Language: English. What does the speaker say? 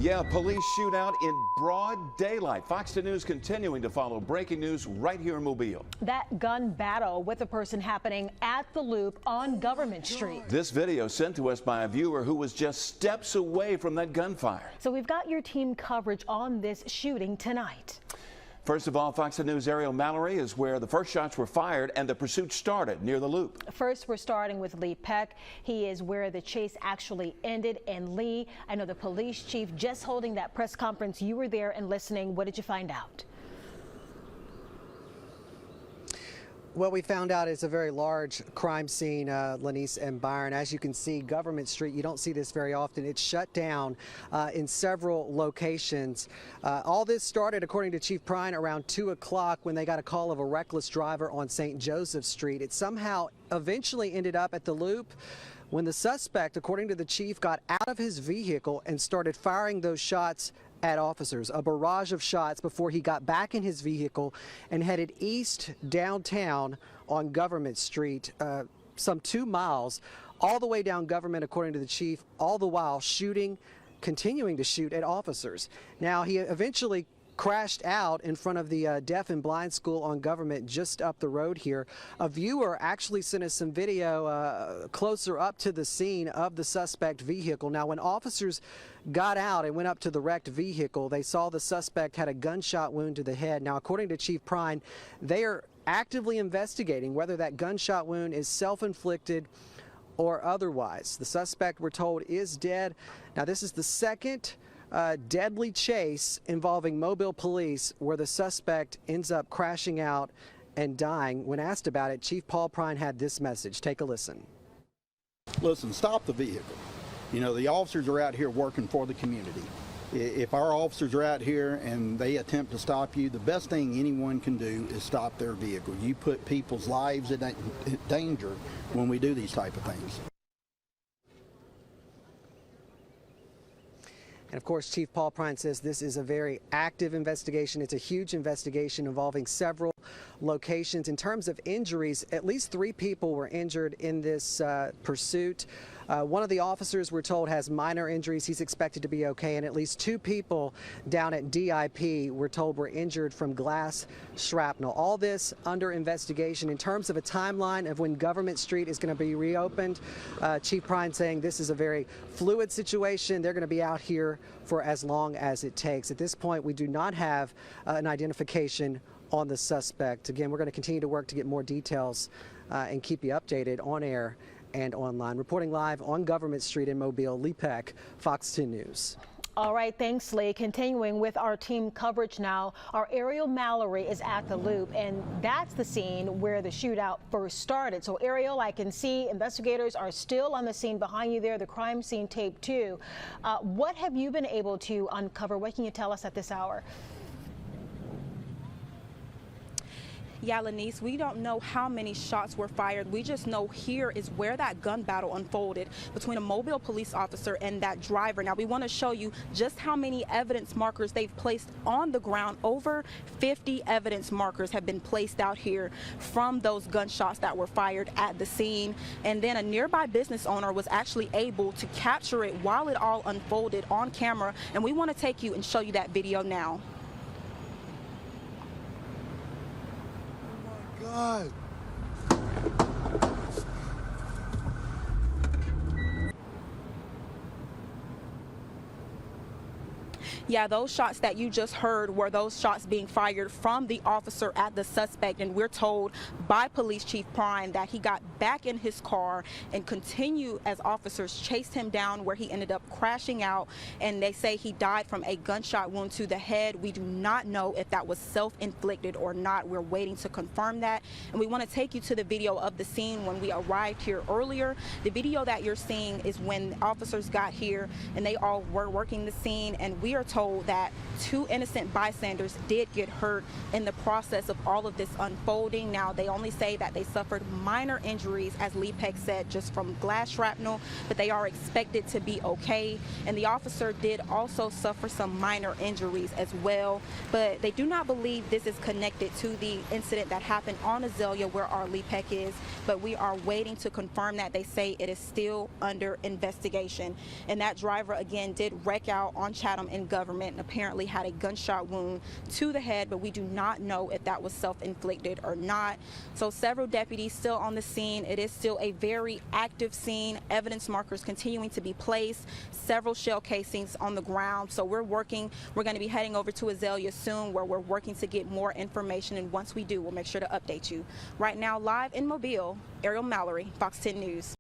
Yeah, police shootout in broad daylight. Fox 2 News continuing to follow breaking news right here in Mobile. That gun battle with a person happening at the Loop on Government Street. This video sent to us by a viewer who was just steps away from that gunfire. So we've got your team coverage on this shooting tonight. First of all, Fox 2 News' Ariel Mallory is where the first shots were fired and the pursuit started near the Loop. First, we're starting with Lee Peck. He is where the chase actually ended. And Lee, I know the police chief just holding that press conference. You were there and listening. What did you find out? What we found out is a very large crime scene, Lanice and Byron. As you can see, Government Street, you don't see this very often. It's shut down in several locations. All this started, according to Chief Prine, around 2 o'clock when they got a call of a reckless driver on St. Joseph Street. It somehow eventually ended up at the Loop when the suspect, according to the chief, got out of his vehicle and started firing those shots at officers, a barrage of shots before he got back in his vehicle and headed east downtown on Government Street, some 2 miles, all the way down Government, according to the chief, all the while continuing to shoot at officers. Now, he eventually crashed out in front of the deaf and blind school on Government just up the road here. A viewer actually sent us some video closer up to the scene of the suspect vehicle. Now, when officers got out and went up to the wrecked vehicle, they saw the suspect had a gunshot wound to the head. Now, according to Chief Prine, they are actively investigating whether that gunshot wound is self-inflicted or otherwise. The suspect, we're told, is dead. Now, this is the second deadly chase involving Mobile police where the suspect ends up crashing out and dying. When asked about it, Chief Paul Prine had this message. Take a listen. Listen, stop the vehicle. You know, the officers are out here working for the community. If our officers are out here and they attempt to stop you, the best thing anyone can do is stop their vehicle. You put people's lives in danger when we do these type of things. And of course, Chief Paul Prine says this is a very active investigation. It's a huge investigation involving several locations. In terms of injuries, at least 3 people were injured in this pursuit. One of the officers, we're told, has minor injuries. He's expected to be okay. And at least 2 people down at DIP, we're told, were injured from glass shrapnel. All this under investigation. In terms of a timeline of when Government Street is going to be reopened, Chief Prine saying this is a very fluid situation. They're going to be out here for as long as it takes. At this point, we do not have an identification on the suspect. Again, we're going to continue to work to get more details and keep you updated on air and online. Reporting live on Government Street in Mobile, Lee Peck, Fox 2 News. All right, thanks, Lee. Continuing with our team coverage now, our Ariel Mallory is at the Loop, and that's the scene where the shootout first started. So, Ariel, I can see investigators are still on the scene behind you there, the crime scene tape too. What have you been able to uncover? What can you tell us at this hour? Yeah, Lanice, we don't know how many shots were fired. We just know here is where that gun battle unfolded between a Mobile police officer and that driver. Now, we want to show you just how many evidence markers they've placed on the ground. Over 50 evidence markers have been placed out here from those gunshots that were fired at the scene. And then a nearby business owner was actually able to capture it while it all unfolded on camera. And we want to take you and show you that video now. God. Yeah, those shots that you just heard were those shots being fired from the officer at the suspect, and we're told by Police Chief Prine that he got back in his car and continued as officers chased him down, where he ended up crashing out, and they say he died from a gunshot wound to the head. We do not know if that was self-inflicted or not. We're waiting to confirm that, and we want to take you to the video of the scene when we arrived here earlier. The video that you're seeing is when officers got here and they all were working the scene, and we are told that 2 innocent bystanders did get hurt in the process of all of this unfolding. Now, they only say that they suffered minor injuries, as Lee Peck said, just from glass shrapnel, but they are expected to be okay. And the officer did also suffer some minor injuries as well, but they do not believe this is connected to the incident that happened on Azalea where our Lee Peck is, but we are waiting to confirm that. They say it is still under investigation. And that driver, again, did wreck out on Chatham and Government and apparently had a gunshot wound to the head, but we do not know if that was self-inflicted or not. So several deputies still on the scene. It is still a very active scene. Evidence markers continuing to be placed, several shell casings on the ground. So we're working. We're going to be heading over to Azalea soon, where we're working to get more information, and once we do, we'll make sure to update you. Right now, live in Mobile, Ariel Mallory, Fox 10 News.